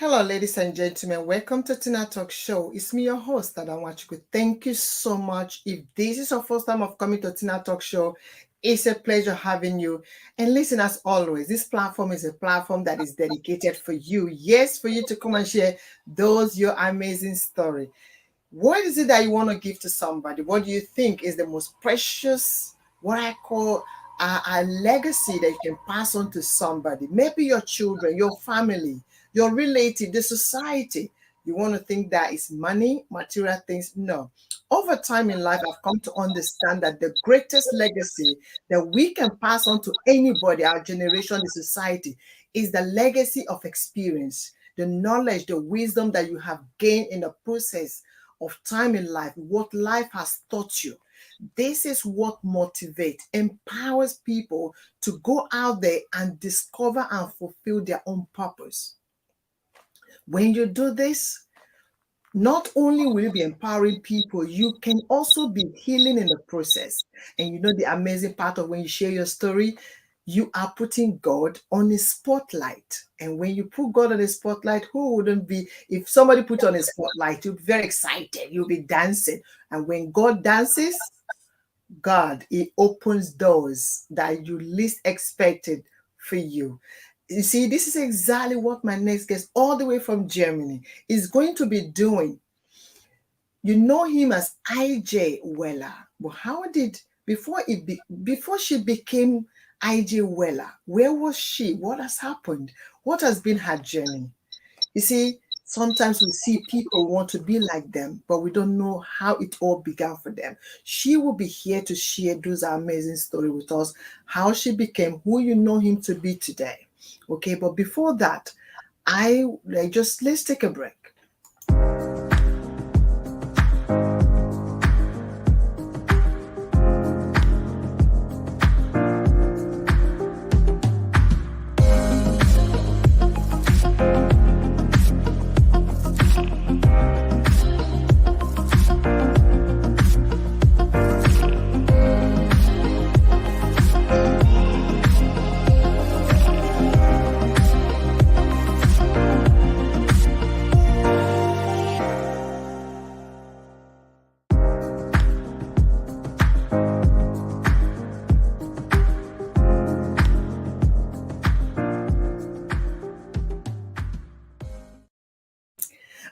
Hello, ladies and gentlemen. Welcome to Tina Talk Show. It's me, your host, Adam Wachuku. Thank you so much. If this is your first time of coming to Tina Talk Show, it's a pleasure having you. And listen, as always, this platform is a platform that is dedicated for you. Yes, for you to come and share those your amazing story. What is it that you want to give to somebody? What do you think is the most precious, what I call a legacy that you can pass on to somebody? Maybe your children, your family, your relative, the society. You want to think that it's money, material things? No. Over time in life, I've come to understand that the greatest legacy that we can pass on to anybody, our generation, the society, is the legacy of experience, the knowledge, the wisdom that you have gained in the process of time in life, what life has taught you. This is what motivates, empowers people to go out there and discover and fulfill their own purpose. When you do this, not only will you be empowering people, you can also be healing in the process. And you know the amazing part of when you share your story, you are putting God on a spotlight. And when you put God on a spotlight, who wouldn't be? If somebody put on a spotlight, you'll be very excited. You'll be dancing. And when God dances, God, He opens doors that you least expected for you. You see, this is exactly what my next guest, all the way from Germany, is going to be doing. You know him as IJ Weller. But how did before she became IJ Weller? Where was she? What has happened? What has been her journey? You see, sometimes we see people want to be like them, but we don't know how it all began for them. She will be here to share those amazing story with us, how she became who you know him to be today. Okay, but before that, let's take a break.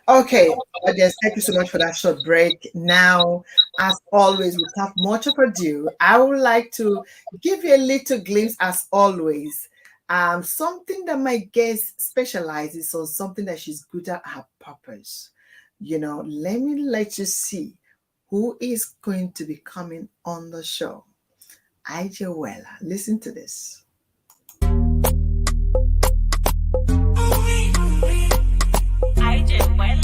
Okay, audience, thank you so much for that short break. Now, as always, without much of ado, I would like to give you a little glimpse, as always, something that my guest specializes on, something that she's good at her purpose. Let me let you see who is going to be coming on the show. IJ Weller, listen to this. IJ Weller.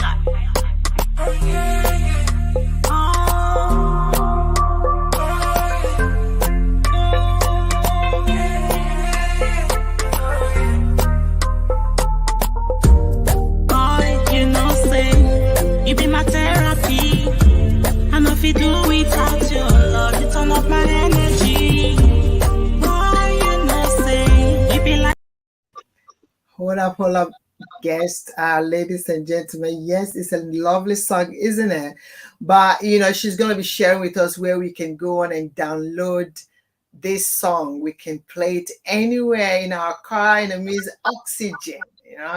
You be my therapy. I know if you do without your love, you turn up my energy. Boy, you know, say you be like. Hold up, guest, ladies and gentlemen. Yes, it's a lovely song, isn't it? But she's gonna be sharing with us where we can go on and download this song. We can play it anywhere in our car, in the music Oxygen.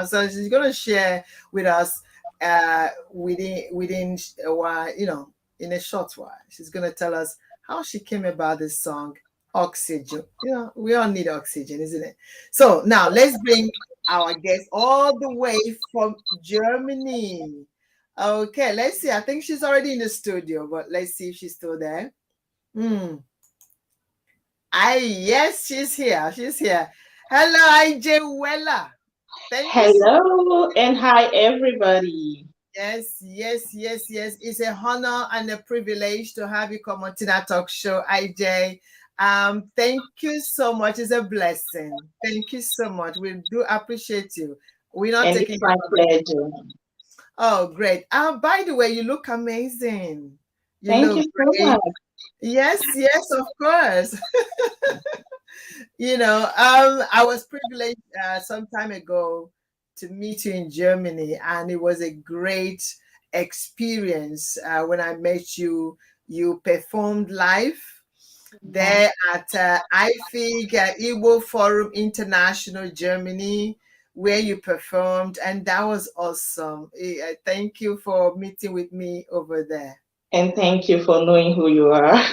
So she's gonna share with us within a while, in a short while. She's gonna tell us how she came about this song, Oxygen. We all need oxygen, isn't it? So now let's bring our guest all the way from Germany. Okay, let's see. I think she's already in the studio, but let's see if she's still there. Yes, she's here. She's here. Hello, IJ Weller. Hello and hi everybody. Yes. It's a honor and a privilege to have you come on Tina Talk Show, IJ. Thank you so much. It's a blessing. Thank you so much. We do appreciate you. We're not taking it's my pleasure. Oh, great. By the way, you look amazing. Thank you so much. Yes, of course. I was privileged some time ago to meet you in Germany, and it was a great experience when I met you. You performed live there at IFIG Igbo Forum International Germany, where you performed, and that was awesome. Thank you for meeting with me over there. And thank you for knowing who you are.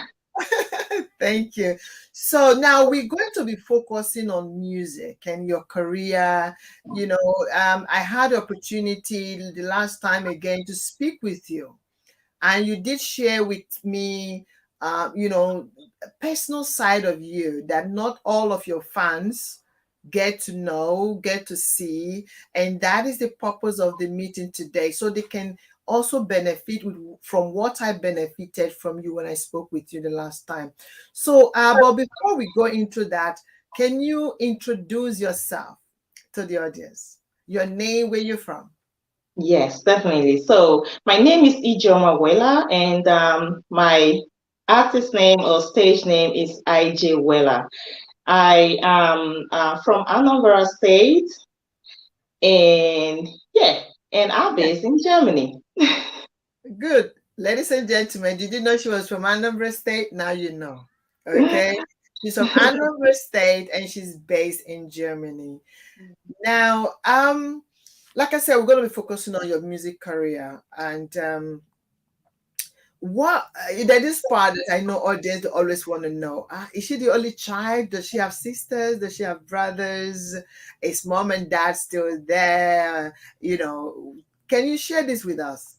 Thank you. So now we're going to be focusing on music and your career. I had the opportunity the last time again to speak with you, and you did share with me, a personal side of you that not all of your fans get to know, get to see, and that is the purpose of the meeting today, so they can also benefit from what I benefited from you when I spoke with you the last time. So, but before we go into that, can you introduce yourself to the audience? Your name, where you're from? Yes, definitely. So my name is IJ Weller, and my artist name or stage name is IJ Weller. I am from Anambra State, and yeah, and I'm based in Germany. Good. Ladies and gentlemen, did you know she was from Anambra State? Now you know. Okay. She's from Anambra State and she's based in Germany. Now, like I said, we're going to be focusing on your music career. And what that is part that I know audience always want to know. Is she the only child? Does she have sisters? Does she have brothers? Is mom and dad still there? Can you share this with us?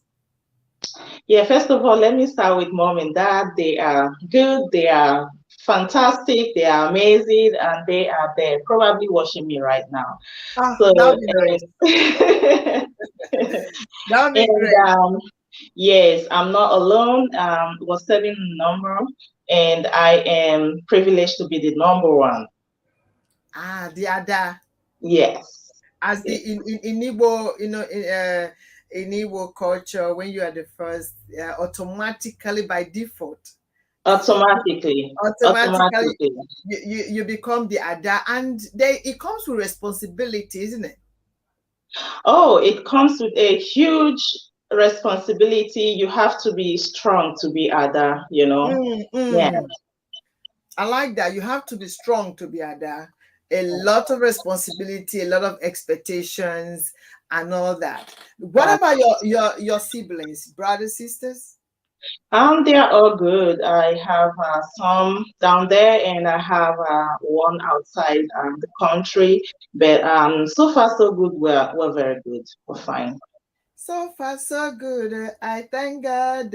Yeah, first of all, let me start with mom and dad. They are good, they are fantastic, they are amazing, and they are there probably watching me right now. So, That would be nice. That would be and great. yes, I'm not alone. Was serving number, and I am privileged to be the number one. The other, Yes. as the Yes. in Igbo, in Igbo culture, when you are the first, automatically by default, Automatically. automatically Automatically. you become the Ada, and it comes with responsibility, isn't it? Oh, it comes with a huge responsibility. You have to be strong to be Ada, you know. Mm, Yeah. mm. I like that. You have to be strong to be Ada. A lot of responsibility, a lot of expectations, and all that. What Uh, about your siblings, brothers, sisters? they are all good. I have some down there, and I have one outside the country. But so far so good. We're very good. We're fine. So far, so good. I thank God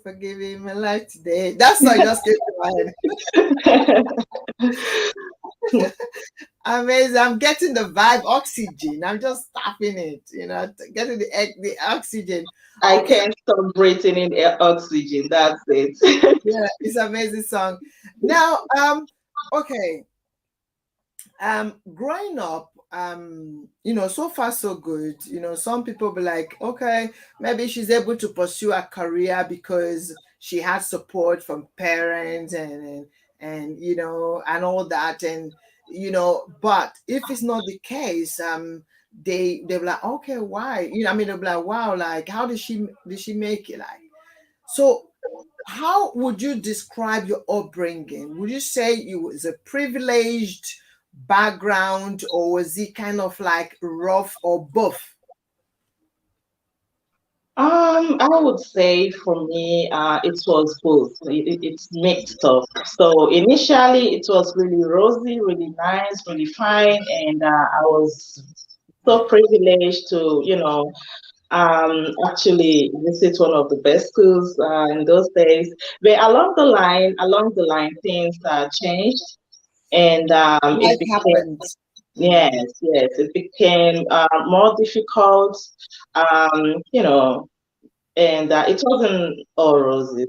for giving my life today. That song just came to my head. Amazing. I'm getting the vibe oxygen. I'm just tapping it, getting the oxygen. I Okay. can't stop breathing in oxygen. That's it. Yeah, it's an amazing song. Now, okay. Growing up, so far so good. Some people be like, okay, maybe she's able to pursue a career because she has support from parents and and all that, and but if it's not the case, they're like, okay, why? I mean, they'll be like, wow, like how did she make it? Like, so how would you describe your upbringing? Would you say it was a privileged background, or was it kind of like rough, or both? I would say for me, it was both. It's mixed up. So initially, it was really rosy, really nice, really fine, and I was so privileged to, actually visit one of the best schools in those days. But along the line, things changed, and it Life became happened. yes, Mm. yes, it became more difficult. You know, and it wasn't all roses.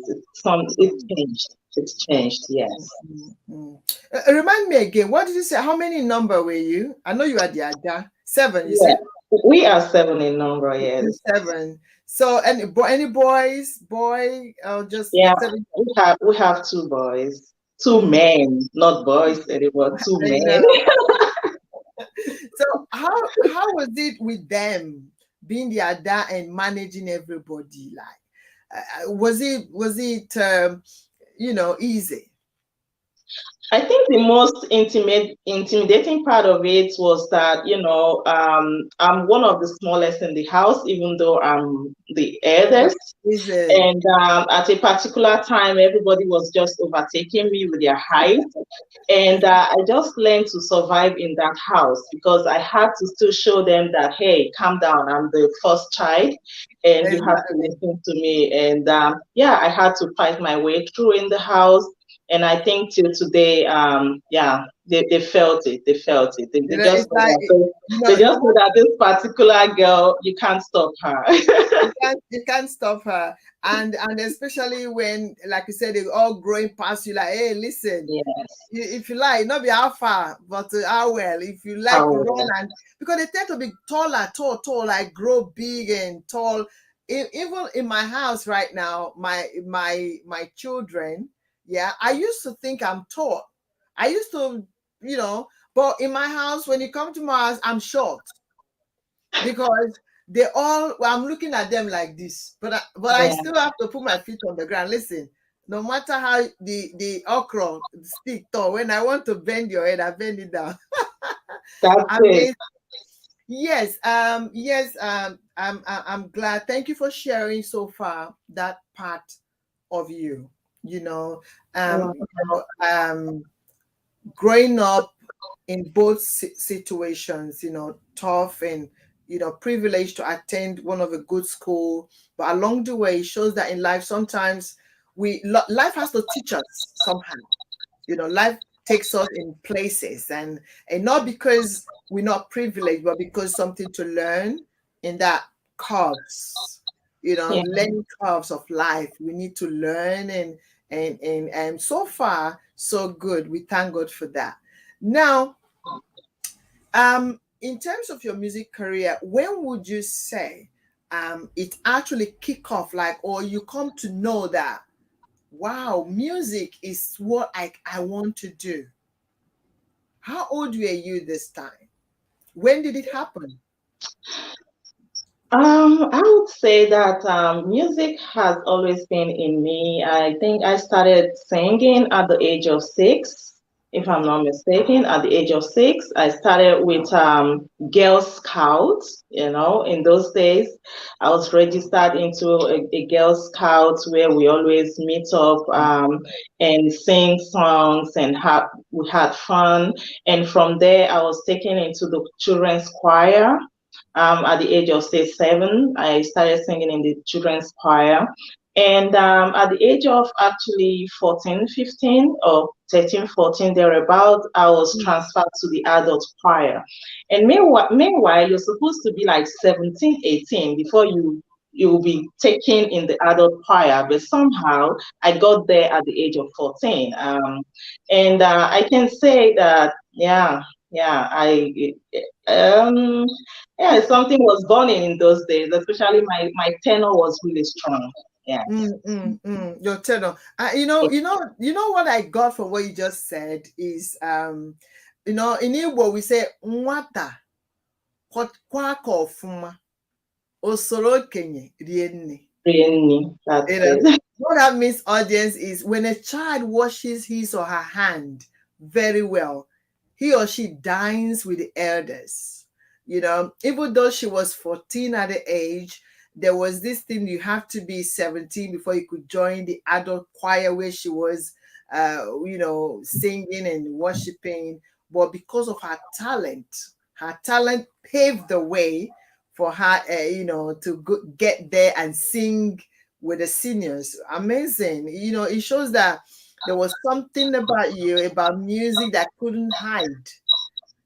It changed. It's changed. Yes. Mm, mm. Remind me again, what did you say? How many number were you? I know you are the Ada. Seven, you Yeah. said? We are seven in number. You're Yes. seven. So, any boys, or just Yeah. seven? We have two boys, two Mm, men, not boys anymore. Two I men. know. So how was it with them being their dad and managing everybody? Like, was it easy? I think the most intimidating part of it was that, I'm one of the smallest in the house, even though I'm the Oh, eldest. is it? And at a particular time, everybody was just overtaking me with their height. And I just learned to survive in that house because I had to still show them that, hey, calm down, I'm the first child and you have to Exactly. listen to me. And yeah, I had to fight my way through in the house. And I think till today, yeah, they felt it. They felt it. They just It's know like, that they no just know that this particular girl, you can't stop her. you can't stop her. And especially when, like you said, they're all growing past you, like, hey, listen, Yes. if you like, not be how far, but how well. If you like How run, and because they tend to be taller, tall, like grow big and tall. Even in my house right now, my children, yeah, I used to think I'm tall. I used to, but in my house, when you come to my house, I'm short because they all, well, I'm looking at them like this, but I yeah, still have to put my feet on the ground. Listen, no matter how the okra stick tall, when I want to bend your head, I bend it down. that's I it. mean, yes, I'm glad. Thank you for sharing so far that part of you. You know, um, you growing up in both situations, tough and privileged to attend one of a good school, but along the way, it shows that in life sometimes life has to teach us somehow. Life takes us in places, and not because we're not privileged, but because something to learn in that curves, Yeah. learning curves of life. We need to learn, and so far so good. We thank God for that. Now, in terms of your music career, when would you say it actually kick off, like, or you come to know that, wow, music is what I want to do? How old were you this time? When did it happen? I would say that music has always been in me. I think I started singing at the age of 6, if I'm not mistaken. At the age of 6, I started with Girl Scouts. In those days, I was registered into a Girl Scouts where we always meet up and sing songs and we had fun. And from there, I was taken into the children's choir. At the age of, say, 7, I started singing in the children's choir. And at the age of actually 14, 15, or 13, 14, thereabout, I was transferred to the adult choir. And meanwhile, you're supposed to be like 17, 18 before you will be taken in the adult choir. But somehow I got there at the age of 14. And I can say that, yeah, um, yeah, something was burning in those days, especially my tenor was really strong. Yes. Your tenor. You know what I got from what you just said is, in Igbo we say nwata kwaka ọfụma osoro okenye rie nne. Really, that's You know, it. what that means, audience, is when a child washes his or her hand very well, he or she dines with the elders. Even though she was 14 at the age, there was this thing, you have to be 17 before you could join the adult choir where she was, singing and worshiping. But because of her talent paved the way for her, to get there and sing with the seniors. Amazing. It shows that there was something about you, about music, that couldn't hide,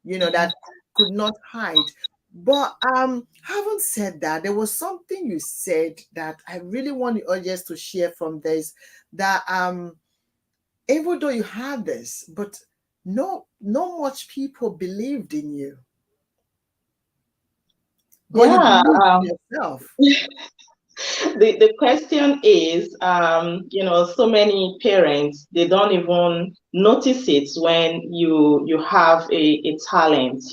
that could not hide. But having said that, there was something you said that I really want the audience to share from this, that even though you had this, but not much people believed in you. But you Yeah, believed in yourself. The question is, so many parents, they don't even notice it when you have a talent,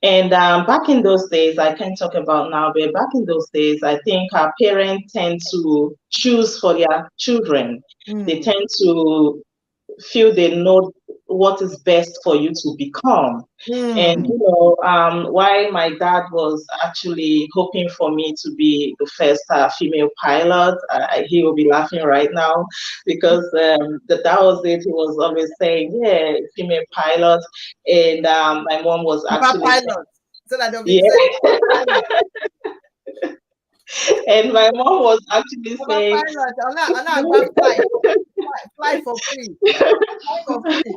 And back in those days, I can't talk about now, but back in those days, I think our parents tend to choose for their children. They Mm. tend to feel they know what is best for you to become. And Mm. why my dad was actually hoping for me to be the first female pilot, he will be laughing right now because that was it. He was always saying, "Yeah, female pilot," and my mom was Papa actually saying, pilot. So that they'll be "Yeah," saying, pilot. and my mom was actually Papa saying, pilot. I'm not about fly. Fly for free. Fly for free.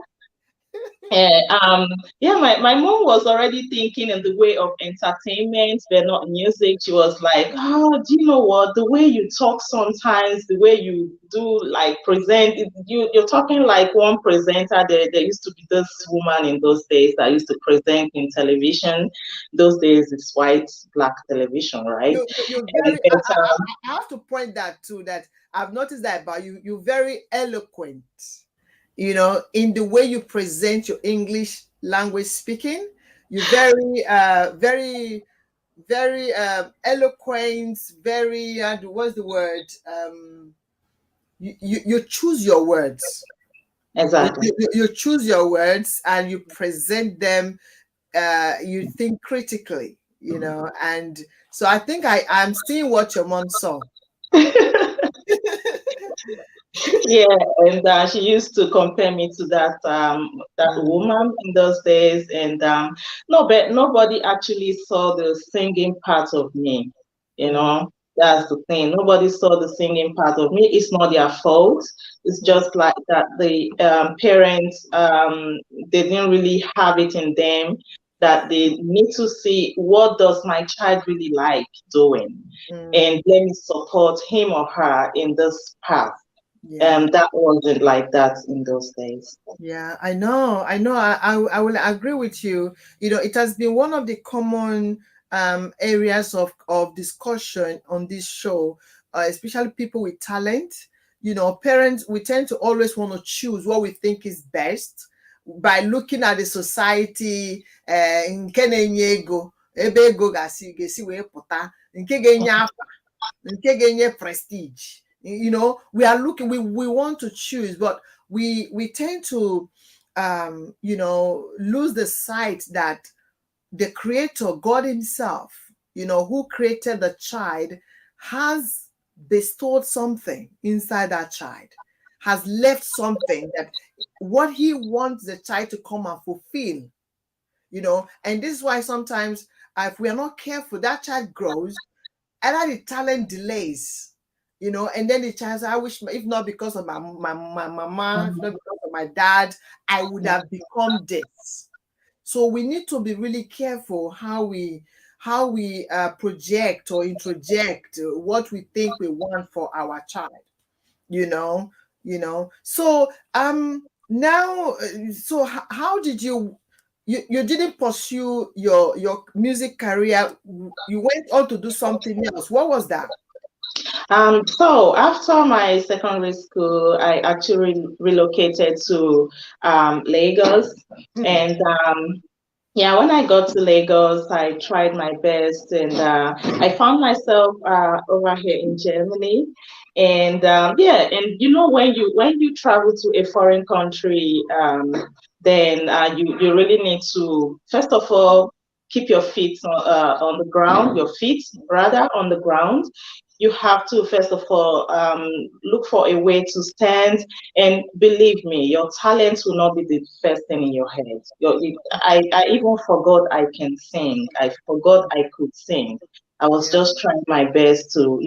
Yeah, my mom was already thinking in the way of entertainment, but not music. She was like, "Oh, do you know what? The way you talk sometimes, the way you do like present, you're talking like one presenter. There used to be this woman in those days that used to present in television. Those days it's white, black television, right? You're And, very. I have to point that too. That I've noticed that about you. You're very eloquent. In the way you present your English language speaking. You're very, very eloquent. Very. What's the word? You choose your words. exactly. You choose your words and you present them. You think critically. And so I think I'm seeing what your mom saw. Yeah, and she used to compare me to that Mm, woman in those days, and no, but nobody actually saw the singing part of me. You mm, know, that's the thing. Nobody saw the singing part of me. It's not their fault. It's mm, just like that. The parents, they didn't really have it in them. That they need to see what does my child really like doing, mm. and let me support him or her in this path. Yeah. That wasn't like that in those days. Yeah, I know. I know. I will agree with you. It has been one of the common areas of discussion on this show, especially people with talent. Parents, we tend to always want to choose what we think is best by looking at the society. Nke na-enye ego, ebe ego ga-esi wee pụta, nke ga-enye afa, nke ga-enye prestige. We are looking, we want to choose, but we tend to lose the sight that the creator, God himself, who created the child, has bestowed something inside that child, has left something that what he wants the child to come and fulfill. And this is why sometimes, if we are not careful, that child grows, either the talent delays, and then the child says, I wish, if not because of my mama, if not because of my dad, I would have become this. So we need to be really careful how we project or introject what we think we want for our child. you know so now, so how did you didn't pursue your music career? You went on to do something else. What was that? So after my secondary school, I actually relocated to Lagos, Mm, and yeah, when I got to Lagos, I tried my best, and I found myself over here in Germany. And yeah, and when you travel to a foreign country, then you really need to first of all keep your feet on the ground, your feet rather on the ground. You have to first of all look for a way to stand, and believe me, your talent will not be the first thing in your head. I even forgot I can sing. I forgot I could sing. I was yeah. just trying my best to,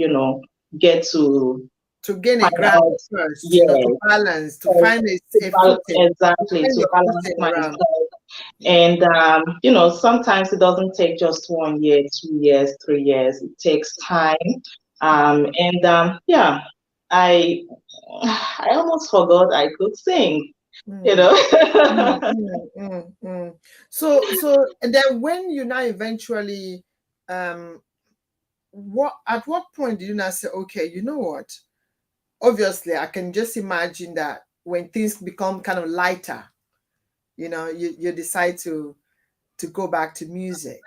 get to To gain a find ground out, first, yes, to balance, to find a footing, to exactly, find to your balance footing around. myself. And sometimes it doesn't take just 1 year, 2 years, 3 years. It takes time. And yeah, I I almost forgot I could sing, you Mm, know. mm, mm, So and then when you now eventually um at what point did you not say, okay, you know what? Obviously, I can just imagine that when things become kind of lighter, you decide to go back to music.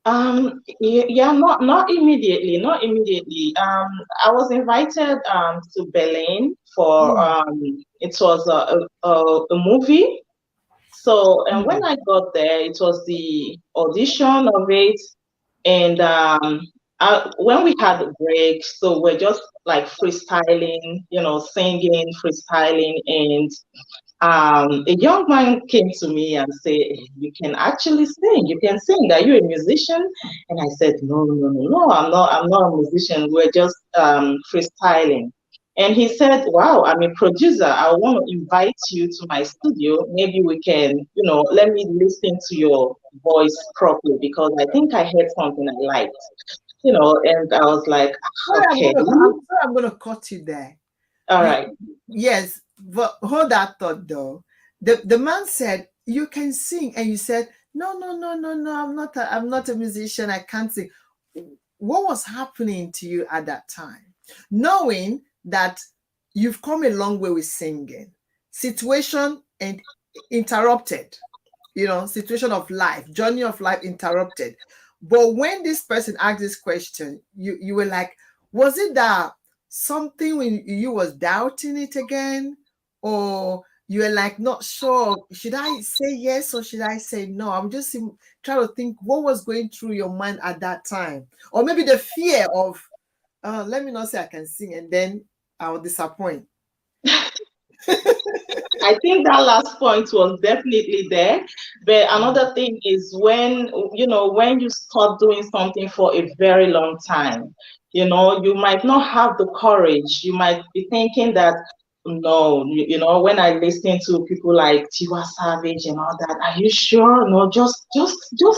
Yeah, not immediately, not immediately. I was invited to Berlin for Mm, it was a movie. So, and when mm, I got there, it was the audition of it, and when we had a break, so we're just like freestyling, singing, freestyling, and a young man came to me and said, "You can actually sing. You can sing. Are you a musician?" And I said, "No, no, no, no. I'm not. I'm not a musician. We're just freestyling." And he said, "Wow, I'm a producer. I want to invite you to my studio. Maybe we can, let me listen to your voice properly because I think I heard something I liked." And I was like, "Okay, I'm sorry, I'm gonna cut you there. all You right." Yes, but hold that thought though. The man said you can sing, and you said no, no, no, no, no. I'm not a musician. I can't sing. What was happening to you at that time, knowing that you've come a long way with singing? Situation and interrupted. Situation of life, journey of life interrupted. But when this person asked this question, you were like, was it that something when you was doubting it again, or you were like not sure, should I say yes or should I say no? I'm just trying to think what was going through your mind at that time, or maybe the fear of, let me not say I can sing and then I'll disappoint. I think that last point was definitely there. But another thing is when you stop doing something for a very long time, you might not have the courage. You might be thinking that, no, when I listen to people like Tiwa Savage and all that, are you sure? No, just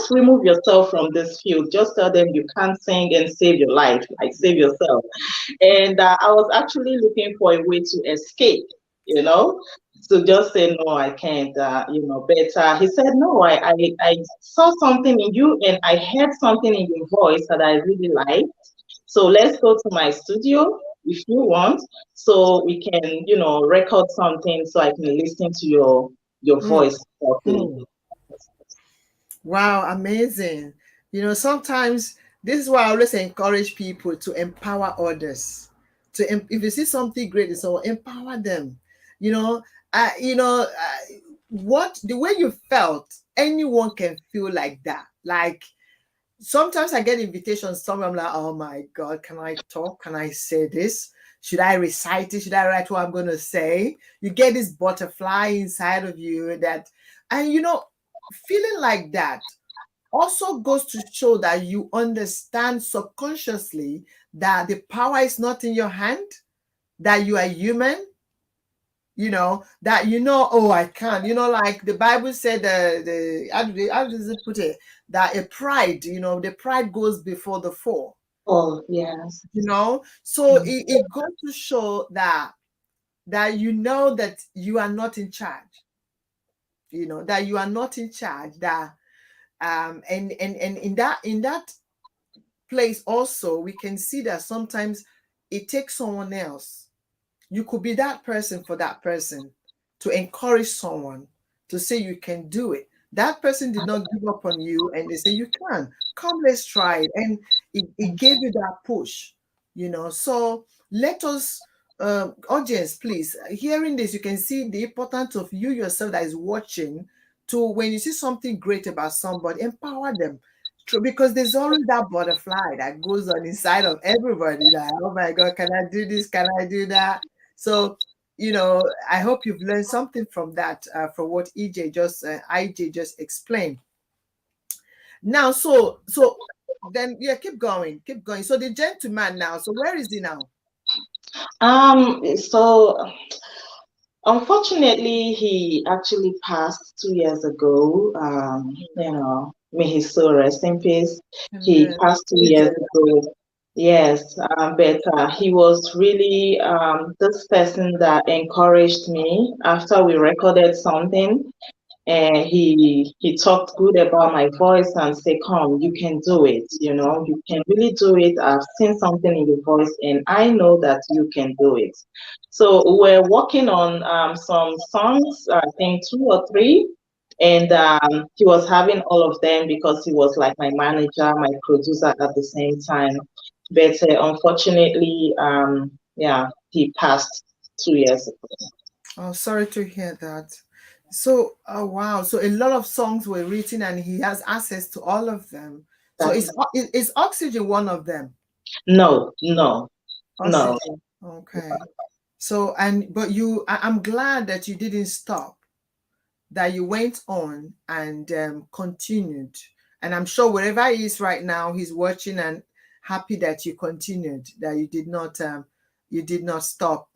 remove yourself from this field. Just tell them you can't sing and save your life, like save yourself. And I was actually looking for a way to escape, you know, to just say, no, I can't, but he said, no, I saw something in you and I heard something in your voice that I really liked. So let's go to my studio if you want, so we can, record something so I can listen to your Mm, voice properly. mm. Wow, amazing. Sometimes this is why I always encourage people to empower others. If you see something great, so empower them. You know, what the way you felt, anyone can feel like that. Like sometimes I get invitations somewhere, I'm like, oh my God, can I talk? Can I say this? Should I recite it? Should I write what I'm going to say? You get this butterfly inside of you and feeling like that also goes to show that you understand subconsciously that the power is not in your hand, that you are human, that oh, I can, like the Bible said, the how does it put it, that a pride, the pride goes before the fall, Oh, yes. so Mm. it goes to show that that you are not in charge, that you are not in charge, that and in that place also we can see that sometimes it takes someone else. You could be that person for that person, to encourage someone, to say you can do it. That person did not give up on you and they say you can come, let's try it, and it gave you that push. So let us, audience, please, hearing this, you can see the importance of you yourself that is watching, to when you see something great about somebody, empower them. True, because there's always that butterfly that goes on inside of everybody, like, oh my God, can I do this, can I do that? So, I hope you've learned something from that, from what IJ just explained. Now, so then, yeah, keep going, keep going. So the gentleman now, so where is he now? So unfortunately, he actually passed 2 years ago. May his soul rest in peace. He Amen. passed two years ago. Yes, but he was really this person that encouraged me after we recorded something. and he talked good about my voice and said, "Come, you can do it. You can really do it. I've seen something in your voice, and I know that you can do it." So we're working on some songs, I think 2 or 3, and he was having all of them because he was like my manager, my producer at the same time. But unfortunately, yeah, he passed 2 years ago. Oh, sorry to hear that. So, oh wow. So a lot of songs were written and he has access to all of them. So That's is Oxygen one of them? no, no, no. Oxygen. Okay. So, but I'm glad that you didn't stop, that you went on and continued. And I'm sure wherever he is right now, he's watching and happy that you continued, that you did not stop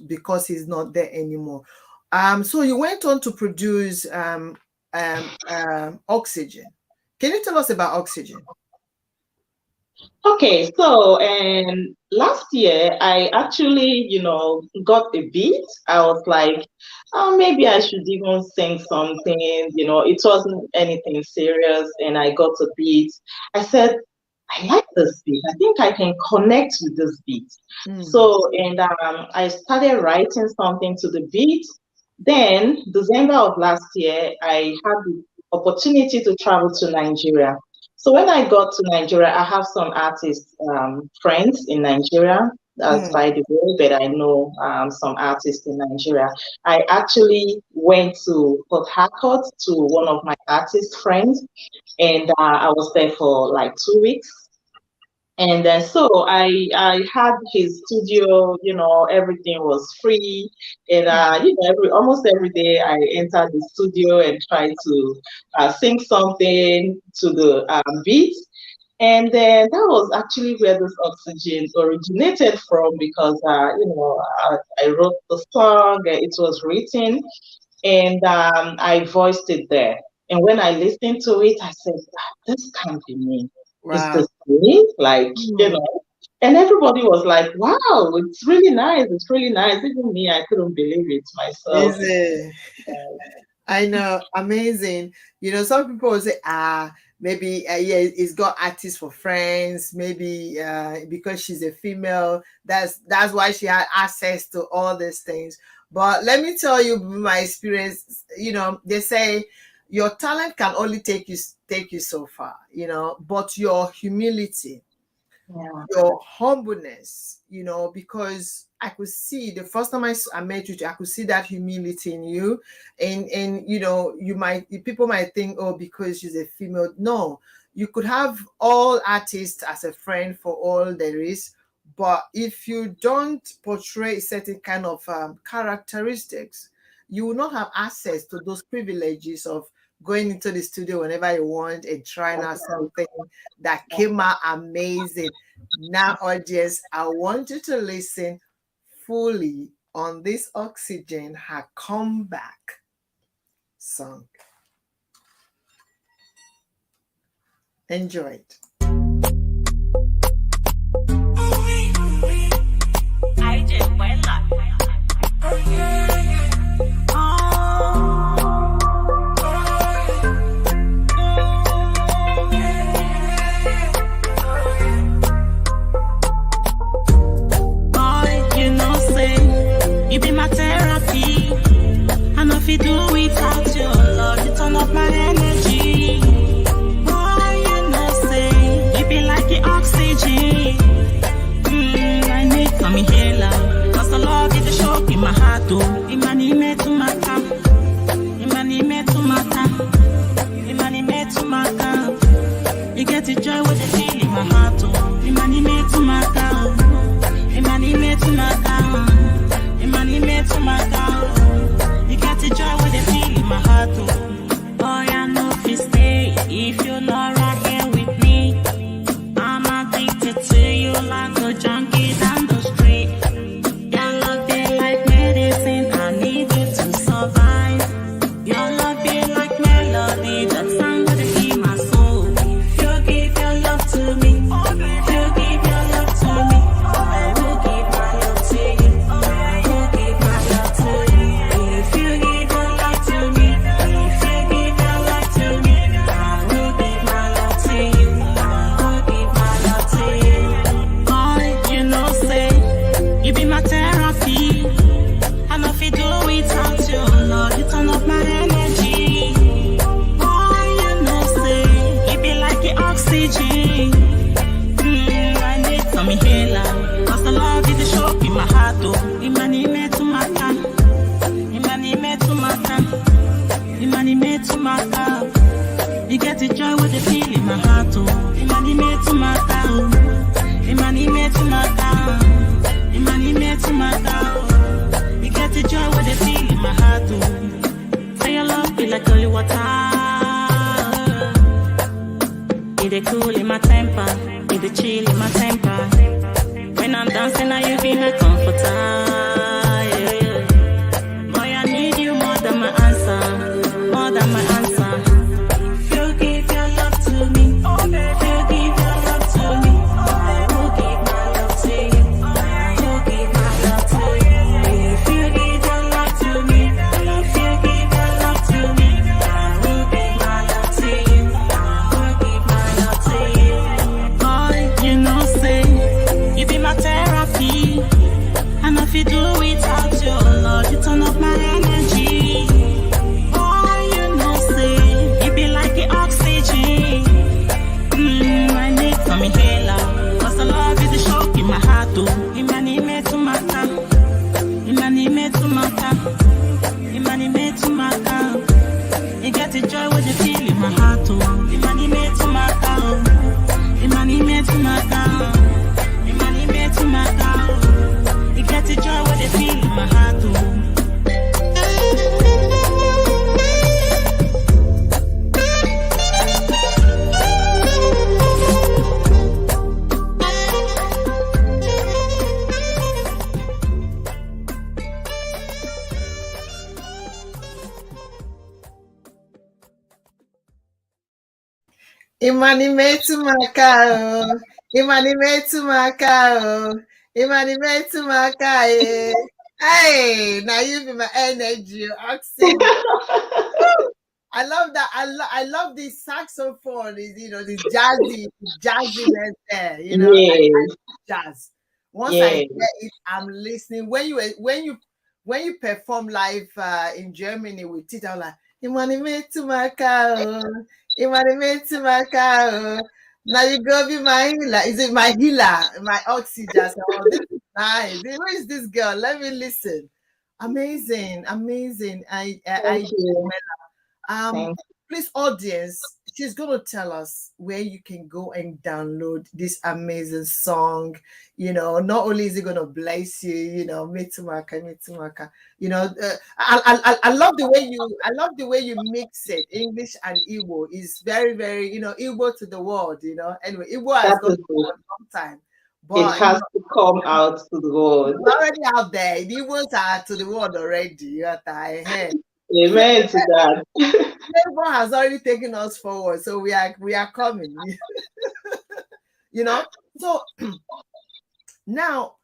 because he's not there anymore. So you went on to produce Oxygen. Can you tell us about Oxygen? Okay, so last year I actually, got a beat. I was like, oh, maybe I should even sing something. It wasn't anything serious, and I got a beat. I said, I like this beat. I think I can connect with this beat. So, and I started writing something to the beat. Then, December of last year, I had the opportunity to travel to Nigeria. So when I got to Nigeria, I have some artists, friends in Nigeria, as by the way, but I know some artists in Nigeria. I actually went to Port Harcourt to one of my artist friends, and I was there for like 2 weeks. And then so I had his studio, everything was free. And almost every day I entered the studio and tried to sing something to the beat. And then that was actually where this Oxygen originated from, because I wrote the song, it was written, and I voiced it there. And when I listened to it, I said, this can't be me. Wow. Is this me? Like, and everybody was like, wow, it's really nice. It's really nice. Even me, I couldn't believe it myself. Is it? I know, amazing. Some people will say, maybe, yeah, he's got artists for friends. Maybe because she's a female, that's why she had access to all these things. But let me tell you my experience. They say your talent can only take you so far, but your humility, your humbleness, because I could see the first time I met you, I could see that humility in you. And people might think, oh, because she's a female. No, you could have all artists as a friend for all there is. But if you don't portray certain kind of characteristics, you will not have access to those privileges of going into the studio whenever you want and trying out something that came out amazing. Now, audience, I want you to listen fully on this Oxygen, her comeback song. Enjoy it. IJ WELLER. Do without your love, you turn up my energy. Boy, say you be like the Oxygen. I need some inhaler, cause the love is a shock in my heart. Imanime to mata, imanime to mata, imanime to mata. You get the joy with the feel in my heart. Imanime to mata, imanime to mata, imanime to mata. The joy with the feel in my heart. Oh, I know if you stay, if you're not right here with me, I'm addicted to you like a junkie down the street. Your love be like medicine, I need you to survive. Your love be like melody, that sound will be my soul. You give your love to me, you give your love to me, I will give my love to you, you give my love to Imani made to my cow. You get the joy when you feel in my heart, oh. Imani made to my cow. Imani made to my cow. Imani made to my cow. You get the joy when you feel in my heart, oh. Imani metu makao. Imani metu makao. Imani metu makaye. Hey, now you be my energy, oxygen. I love that. I love this saxophone. Is this jazziness there. Yes, Jazz. Once I yes, hear it, I'm listening. When you perform live in Germany with it, I'm like, Imani metu makao. Imani metu makao. Now you go be my healer. Is it my healer? My oxygen. So, oh, this is nice. Who is this girl? Let me listen. Amazing, amazing. thank I you. um, Thank please, audience, she's going to tell us where you can go and download this amazing song. Not only is it going to bless you, Mitumaka, Mitumaka. I love the way you mix it. English and Igbo is very, very, Igbo to the world. Anyway, Igbo has that gone is it. for a long time, It but has to come out to the world. it's already out there. The Igbos are to the world already. Amen to that. Flavor has already taken us forward, so we are coming. you know. So now,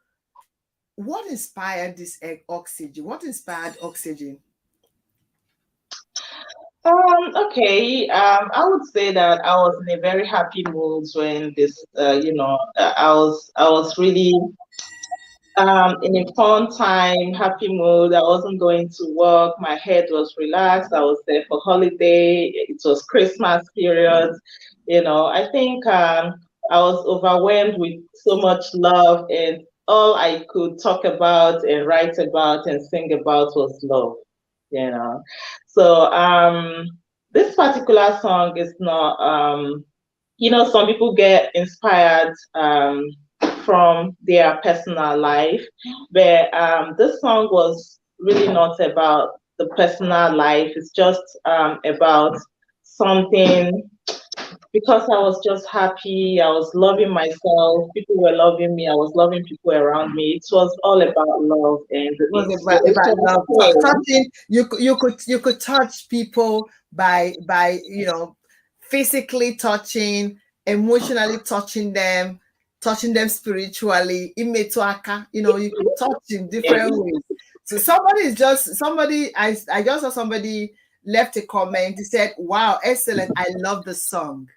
what inspired this oxygen? What inspired oxygen? Okay. I would say that I was in a very happy mood when I was really in a fun time, happy mood. I wasn't going to work. My head was relaxed. I was there for holiday. It was Christmas period. I think I was overwhelmed with so much love, and all I could talk about and write about and sing about was love. You know, so this particular song is not. Some people get inspired from their personal life, but this song was really not about the personal life. It's just about something because I was just happy. I was loving myself. People were loving me. I was loving people around me. It was all about love, and It was it's about was love. cool. Touching you could touch people by physically touching, emotionally touching them spiritually. Imetuaka, you could touch in different ways. So somebody I just saw somebody left a comment. He said, "Wow, excellent! I love the song."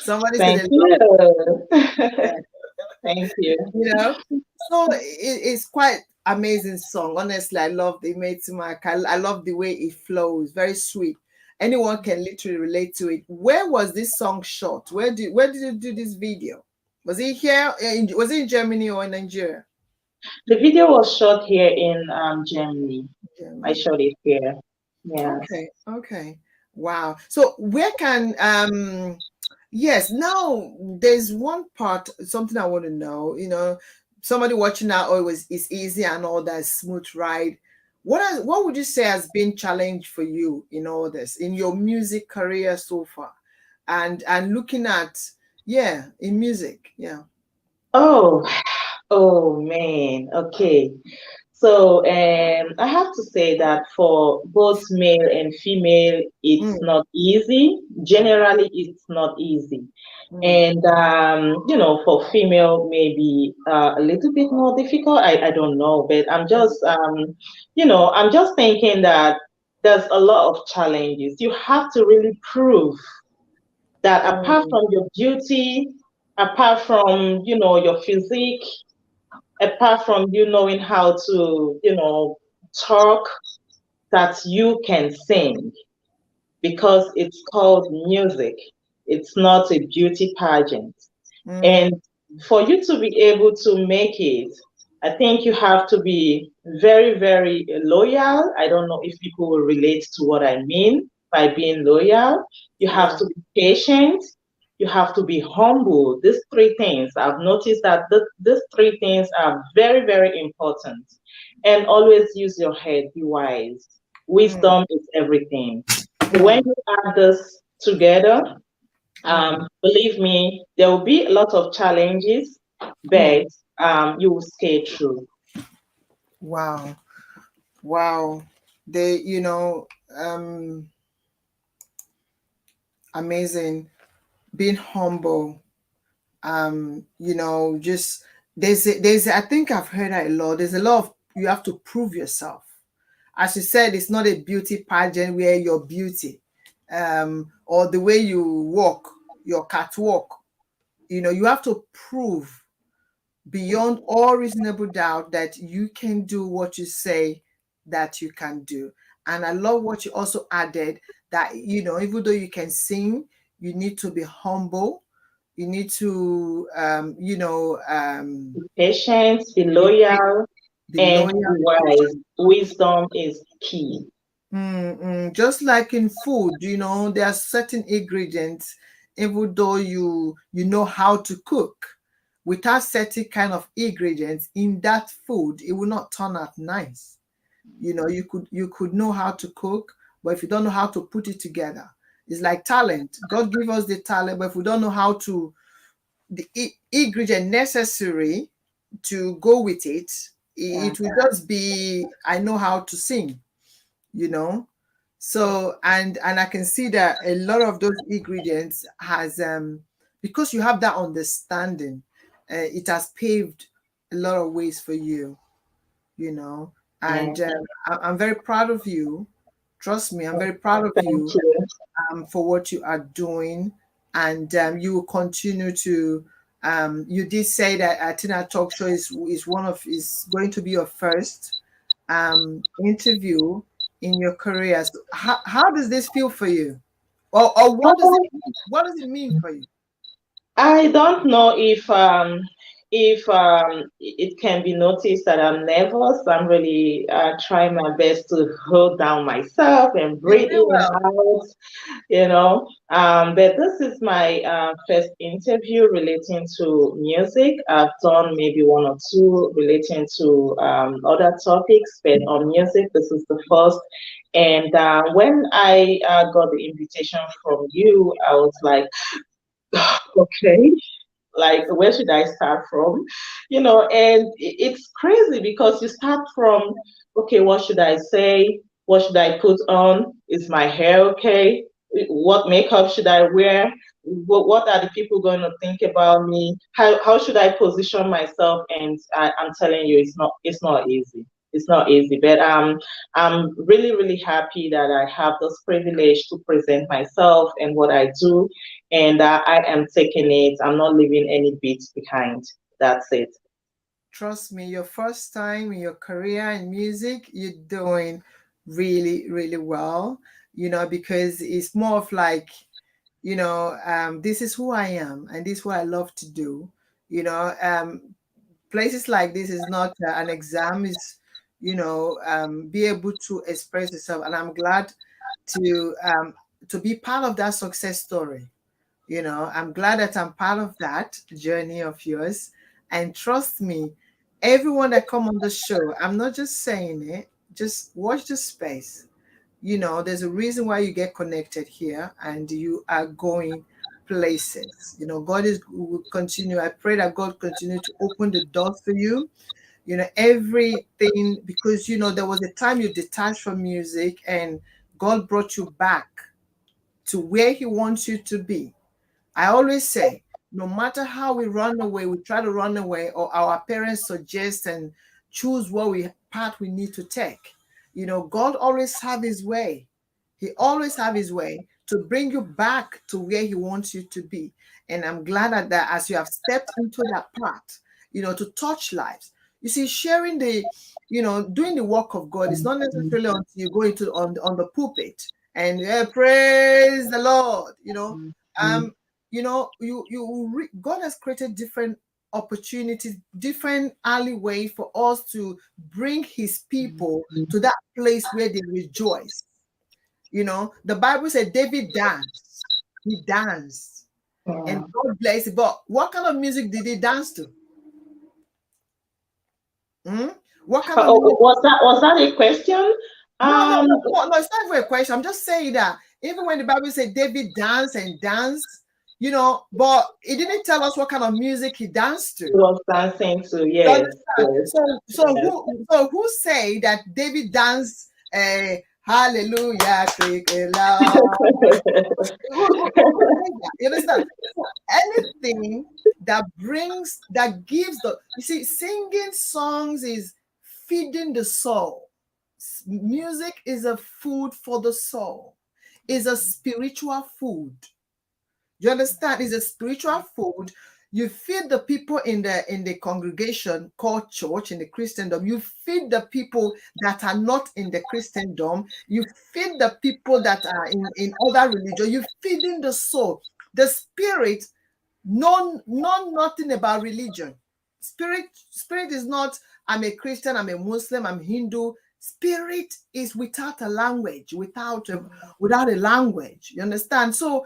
Somebody said Thank they love you. it. Thank you. So it's quite amazing song. Honestly, I love the Mark. I love the way it flows. Very sweet. Anyone can literally relate to it. Where was this song shot? Where did you do this video? Was it here? Was it in Germany or in Nigeria? The video was shot here in Germany. I Germany. shot it here. Yes. Okay. Okay. Wow. So where can yes, now there's one part, something I want to know, somebody watching now, oh, it's easy and all that smooth ride. What would you say has been challenge for you in all this, in your music career so far? And looking at, yeah, in music, yeah. Oh, oh man. Okay. So I have to say that for both male and female, it's Mm, not easy. Generally, it's not easy. mm, And for female, maybe a little bit more difficult. I don't know, but I'm just thinking that there's a lot of challenges. You have to really prove that apart mm, from your beauty, apart from your physique, apart from you knowing how to talk, that you can sing because it's called music. It's not a beauty pageant. mm, And for you to be able to make it, I think you have to be very, very loyal. I don't know if people will relate to what I mean by being loyal. You have Yeah. to be patient. You have to be humble. These three things, I've noticed that these three things are very, very important. And always use your head, be wise. Mm, Wisdom is everything. When mm, you add this together, mm, believe me, there will be a lot of challenges, mm. but you will scale through. Wow. Wow. They, amazing. Being humble. Just I think I've heard that a lot. There's a lot of you have to prove yourself. As you said, it's not a beauty pageant where your beauty, or the way you walk, your catwalk, you have to prove beyond all reasonable doubt that you can do what you say that you can do. And I love what you also added, that even though you can sing, you need to be humble. You need to Be patient, be be, loyal, be and be loyal. wise. Wisdom is key. Just like in food, there are certain ingredients, even though you know how to cook, without certain kind of ingredients in that food, it will not turn out nice. You could know how to cook, but if you don't know how to put it together, it's like talent. God give us the talent, but if we don't know how to the ingredient necessary to go with it, Yeah. it will just be, I know how to sing, you know. So and I can see that a lot of those ingredients has because you have that understanding, it has paved a lot of ways for you, you know. Yeah. And I'm very proud of you. Trust me, I'm very proud of Thank you, you. for what you are doing, and you will continue to. You did say that Tina Talk Show is going to be your first interview in your career. So how does this feel for you, or what does it mean for you? I don't know if it can be noticed that I'm nervous. I'm really trying my best to hold down myself and You breathe did in and well. out, But this is my first interview relating to music. I've done maybe one or two relating to other topics, but on music, this is the first. And when I got the invitation from you, I was like, okay, like where should I start from? And it's crazy because you start from, okay, what should I say? What should I put on? Is my hair okay? What makeup should I wear? What are the people going to think about me? How should I position myself? And I'm telling you, it's not easy. It's not easy, but I'm really, really happy that I have this privilege to present myself and what I do, and I am taking it. I'm not leaving any beats behind. That's it. Trust me, your first time in your career in music, you're doing really, really well, because it's more of like, this is who I am and this is what I love to do. Places like this is not an exam, is, be able to express yourself. And I'm glad to be part of that success story. I'm glad that I'm part of that journey of yours. And trust me, everyone that come on the show, I'm not just saying it, just watch the space. There's a reason why you get connected here and you are going places. God will continue. I pray that God continue to open the doors for you. Everything, because there was a time you detached from music and God brought you back to where He wants you to be. I always say, no matter how we run away, we try to run away, or our parents suggest and choose what path we need to take. God always have His way. He always have His way to bring you back to where He wants you to be. And I'm glad that as you have stepped into that path, to touch lives. You see, sharing doing the work of God is not necessarily until you go into on the pulpit and praise the Lord. Um, God has created different opportunities, different alleyway for us to bring his people to that place where they rejoice. You know, the Bible said David danced. He danced. And Yeah. God bless it. But what kind of music did he dance to? Hmm? What kind of music? Was that a question? No, no, Um, no, no, no, it's not even a question. I'm just saying that even when the Bible said David danced and danced, you know, but it didn't tell us what kind of music he danced to. he was dancing to, You yes, understand? yes, So who say that David danced hallelujah, quick Lord? Who say that? You understand? So anything that gives you see, singing songs is feeding the soul. Music is a food for the soul, is a spiritual food. You understand? It's a spiritual food. You feed the people in the congregation called church in the Christendom. You feed the people that are not in the Christendom. You feed the people that are in other religion. You feeding the soul. The spirit know nothing about religion. Spirit is not, I'm a Christian, I'm a Muslim, I'm Hindu. Spirit is without a language, without a language. You understand? So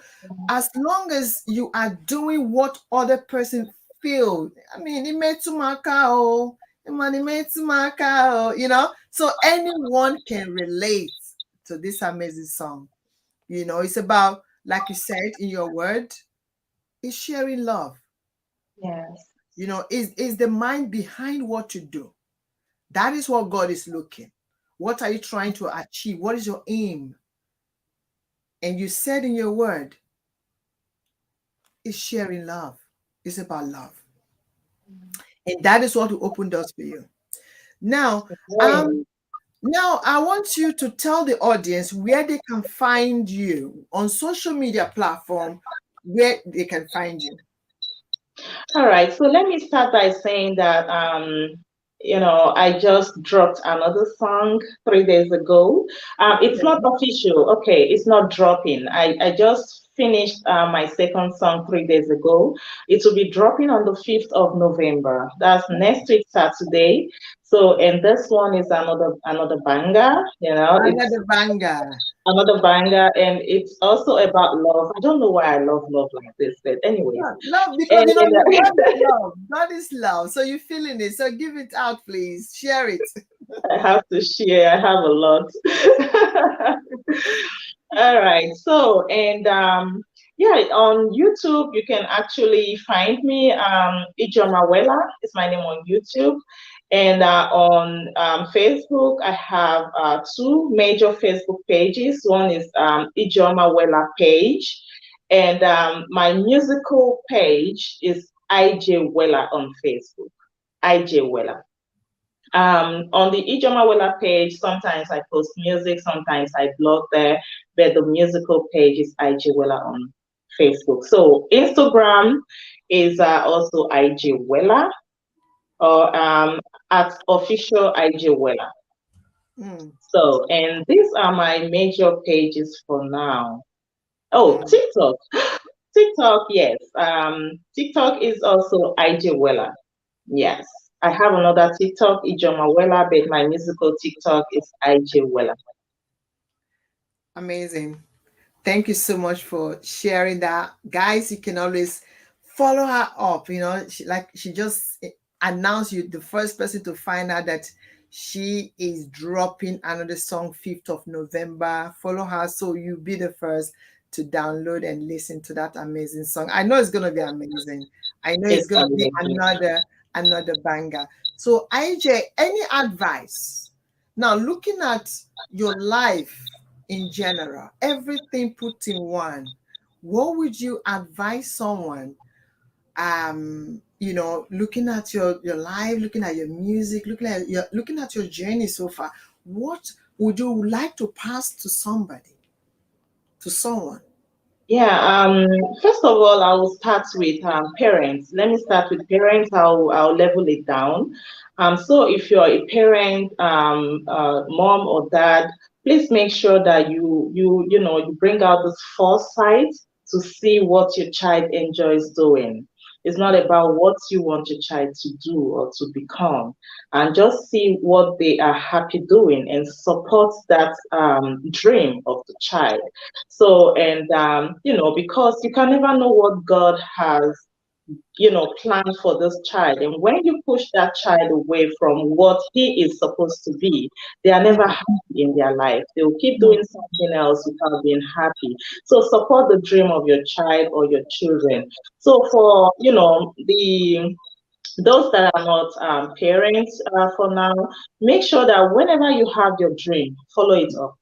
as long as you are doing what other person feel, I mean, it made to Macau, money made to Macau, you know. So anyone can relate to this amazing song. You know, it's about, like you said in your word, is sharing love. yes, You know, is the mind behind what you do. That is what God is looking. What are you trying to achieve? What is your aim? And you said in your word, is sharing love. It's about love. And that is what will open doors for you. Now, right. um, now I want you to tell the audience where they can find you on social media platform, where they can find you. All right, so let me start by saying that I just dropped another song 3 days ago. It's not official, okay, it's not dropping. I just finished my second song 3 days ago. It will be dropping on the 5th of November. That's next week, Saturday. So, and this one is another banger, Banga it's the Banga. another banger, and it's also about love. I don't know why I love love like this, but anyways. Love, because And you know God is love. God is love. So you're feeling it. So give it out, please. Share it. I have to share. I have a lot. All right. So, and yeah, on YouTube, you can actually find me. Ijoma Wella is my name on YouTube. And on Facebook, I have two major Facebook pages. One is Ijoma Wella page, and my musical page is IJ Wella on Facebook. IJ Wella. On the Ijomawela page, sometimes I post music, sometimes I blog there, but the musical page is IG Wella on Facebook. So Instagram is also IG Wella, or at official IG Wella. Mm, So, and these are my major pages for now. Oh, mm. TikTok. TikTok, yes. TikTok is also IG Wella. Yes. I have another TikTok, Ijoma Wella, but my musical TikTok is IJ Wella. Amazing. Thank you so much for sharing that. Guys, you can always follow her up. You know, she just announced you the first person to find out that she is dropping another song 5th of November. Follow her so you'll be the first to download and listen to that amazing song. I know it's gonna be amazing. I know it's It's gonna be amazing. another banger. So IJ, any advice? Now looking at your life in general, everything put in one, what would you advise someone, looking at your life, looking at your music, looking at your journey so far, what would you like to pass to somebody, to someone? Yeah, first of all, I will start with parents. Let me start with parents. I'll level it down. So if you're a parent, mom or dad, please make sure that you bring out this foresight to see what your child enjoys doing. It's not about what you want your child to do or to become, and just see what they are happy doing and support that dream of the child. So, and because you can never know what God has plan for this child. And when you push that child away from what he is supposed to be, they are never happy in their life. They will keep doing something else without being happy. So support the dream of your child or your children. So for the those that are not parents for now, make sure that whenever you have your dream, follow it up.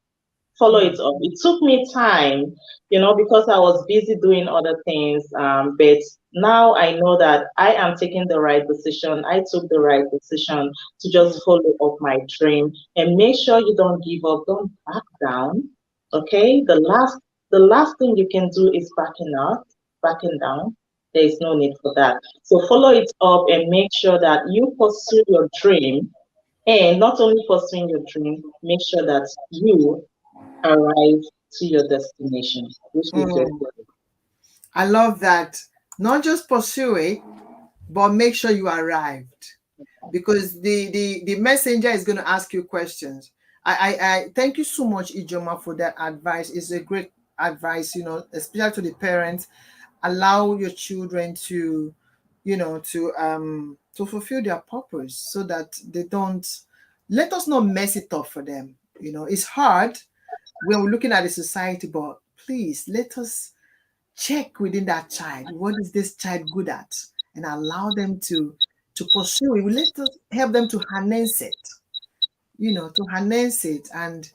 It took me time, because I was busy doing other things. But now I know that I am taking the right decision. I took the right decision to just follow up my dream and make sure you don't give up, don't back down. Okay. The last thing you can do is backing down. There is no need for that. So follow it up and make sure that you pursue your dream, and not only pursuing your dream, make sure that you arrive to your destination, which is your Mm. goal. I love that. Not just pursue it, but make sure you arrived, because the messenger is going to ask you questions. I thank you so much, Ijoma, for that advice. It's a great advice, especially to the parents. Allow your children to, to fulfill their purpose, so that they don't, let us not mess it up for them. It's hard when we're looking at the society, but please let us check within that child, what is this child good at, and allow them to pursue it. We let us help them to harness it, and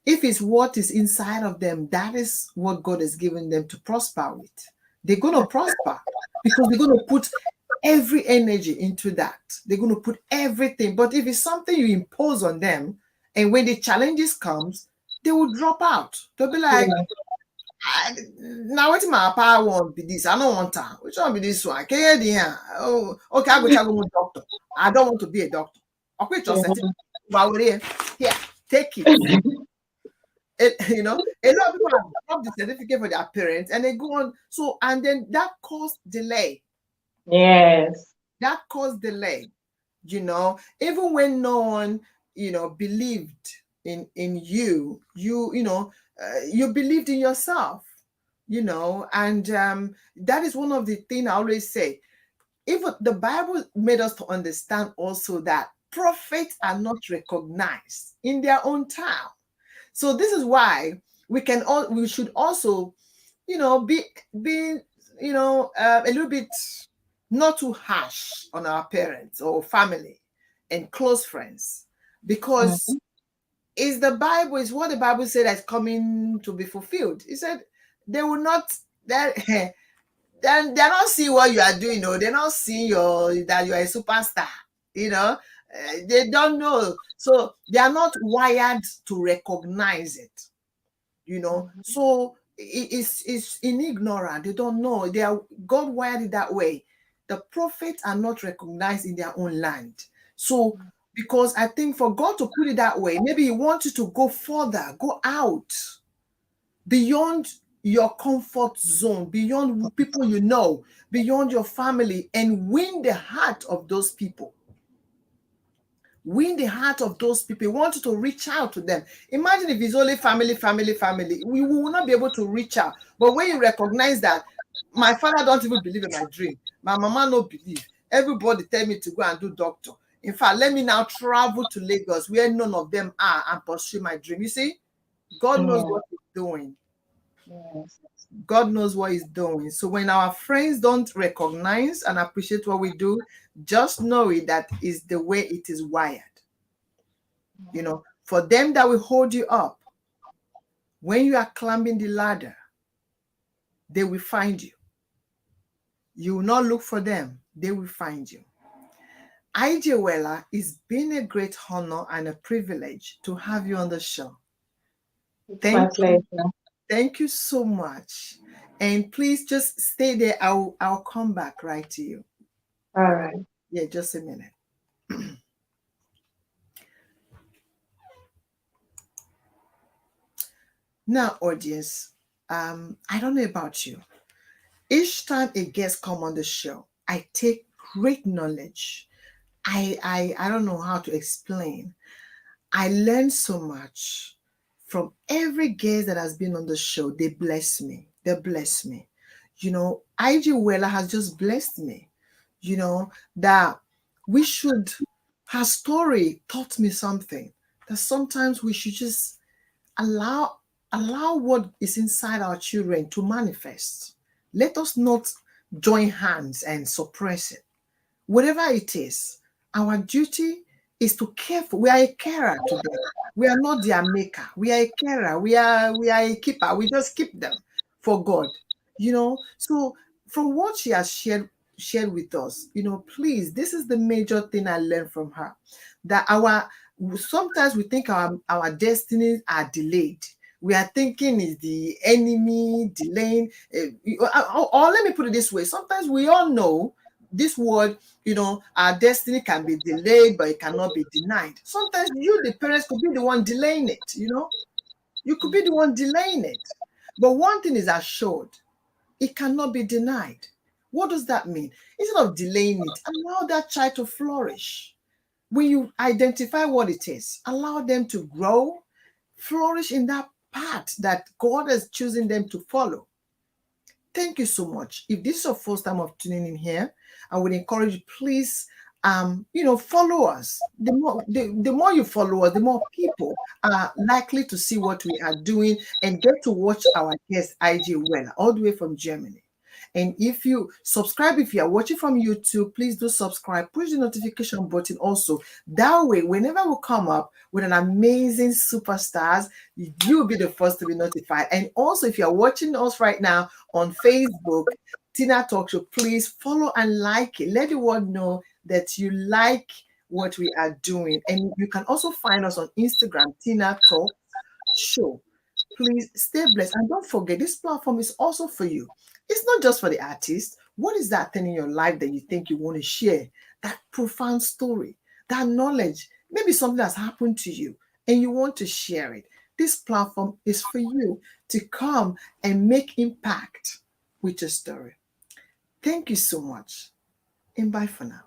if it's what is inside of them, that is what God has given them to prosper with. They're going to prosper because they're going to put every energy into that. They're going to put everything. But if it's something you impose on them, and when the challenges comes, they will drop out. They'll be like, Yeah. now what my power want be this? I don't want that. Which one be this one? Can you hear the Oh, okay, I go check with doctor. I don't want to be a doctor. I'll quit your certificate. But we're here, take it. A lot of people have dropped the certificate for their parents and they go on. So, and then that caused delay. Yes. That caused delay. Even when no one, believed in you, you believed in yourself, and that is one of the things I always say. Even the Bible made us to understand also that prophets are not recognized in their own town. So this is why we should also, be a little bit not too harsh on our parents or family and close friends, because Mhm. is what the Bible said that's coming to be fulfilled. He said they will not that then they're not seeing what you are doing, they're not seeing that you're a superstar, they don't know. So they are not wired to recognize it, so it's in ignorance. They don't know. They are God wired it that way. The prophets are not recognized in their own land. So because I think for God to put it that way, maybe he wants you to go further, go out beyond your comfort zone, beyond people beyond your family, and win the heart of those people. Win the heart of those people. We want you to reach out to them. Imagine if it's only family, we will not be able to reach out. But when you recognize that my father don't even believe in my dream, my mama no believe, everybody tell me to go and do doctor. In fact, let me now travel to Lagos where none of them are and pursue my dream. You see, God knows Yeah. what he's doing. Yes. God knows what he's doing. So when our friends don't recognize and appreciate what we do, just know it that is the way it is wired. For them that will hold you up, when you are climbing the ladder, they will find you. You will not look for them, they will find you. IJ Weller, it's been a great honor and a privilege to have you on the show. It's my Thank you. pleasure. Thank you so much. And please just stay there. I'll come back right to you. All right. Yeah, just a minute. Now, audience, I don't know about you. Each time a guest come on the show, I take great knowledge. I don't know how to explain. I learned so much from every guest that has been on the show. They bless me. They bless me. IJ Weller has just blessed me. That we should, her story taught me something. That sometimes we should just allow allow what is inside our children to manifest. Let us not join hands and suppress it. Whatever it is, our duty is to care for. We are a carer to them. We are not their maker. We are a carer. We are a keeper. We just keep them for God. So from what she has shared with us, please, this is the major thing I learned from her. That sometimes we think our destinies are delayed. We are thinking is the enemy delaying. Or let me put it this way: sometimes we all know this word, our destiny can be delayed, but it cannot be denied. Sometimes you, the parents, could be the one delaying it. You could be the one delaying it. But one thing is assured: it cannot be denied. What does that mean? Instead of delaying it, allow that child to flourish. When you identify what it is, allow them to grow, flourish in that path that God has chosen them to follow. Thank you so much. If this is your first time of tuning in here, I would encourage you, please, follow us. The more you follow us, the more people are likely to see what we are doing and get to watch our guest IJ Weller all the way from Germany. And if you subscribe, if you are watching from YouTube, please do subscribe. Push the notification button also. That way, whenever we come up with an amazing superstars, you'll be the first to be notified. And also, if you're watching us right now on Facebook, Tina Talk Show, please follow and like it. Let the world know that you like what we are doing. And you can also find us on Instagram, Tina Talk Show. Please stay blessed. And don't forget, this platform is also for you. It's not just for the artist. What is that thing in your life that you think you want to share? That profound story, that knowledge, maybe something that's happened to you and you want to share it. This platform is for you to come and make impact with your story. Thank you so much, and bye for now.